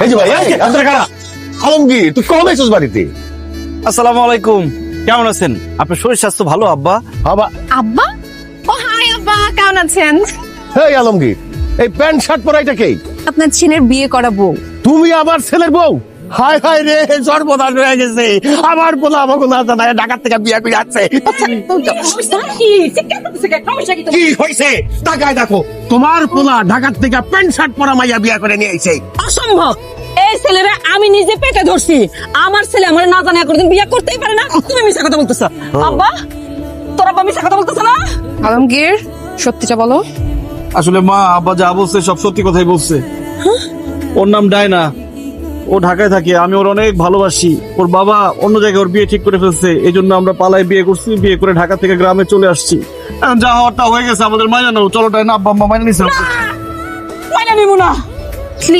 এই যে ভাই, আপনার কারা? আলমগীর, তুই কখন এসেছিস বাড়িতে? আসসালামু আলাইকুম, কেমন আছেন? আপনার শরীর স্বাস্থ্য ভালো আব্বা? আবার আব্বা? ও হাই আব্বা, কেমন আছেন? হেই আলমগীর, এই প্যান্ট শার্ট পরা এটা কে? আপনার ছেলের বিয়ে করা বউ। তুমি আবার ছেলের বউ? হায় হায় রে, সর্বনাশ হয়ে গেছে। আমার পোলা আমাকে না জানায় ঢাকা থেকে বিয়ে করে আসছে। কি হয়েছে? টাকায় দেখো, তোমার পোলা ঢাকা থেকে প্যান্ট শার্ট পরা মাইয়া বিয়ে করে নিয়ে আইছে। অসম্ভব। এই ছেলেরা আমি নিজে পেটে ধরছি। আমার ছেলে আমার না জানা কোনদিন বিয়ে করতেই পারে না। তুমি মিশা কথা বলতেছ আব্বা? তোর আব্বা মিশা কথা বলতেছ না? আলমগীর, সত্যিটা বলো। আসলে মা, আব্বা যা বলছে সব সত্যি কথাই বলছে। ওর নাম ডায়না, ও ঢাকায় থাকে, আমি ওর অনেক ভালোবাসি। ওর বাবা অন্য জায়গায় ওর বিয়ে ঠিক করে ফেলছে, এই জন্য আমরা পালায় বিয়ে করছি, বিয়ে করে ঢাকা থেকে গ্রামে চলে আসছি। এখন যা হওয়ারটা হয়ে গেছে, আমাদের মাইনা নাও। চলো ডায়না, আব্বা আম্মা মাইনা নিছে। মাইনা নিমু না। প্লিজ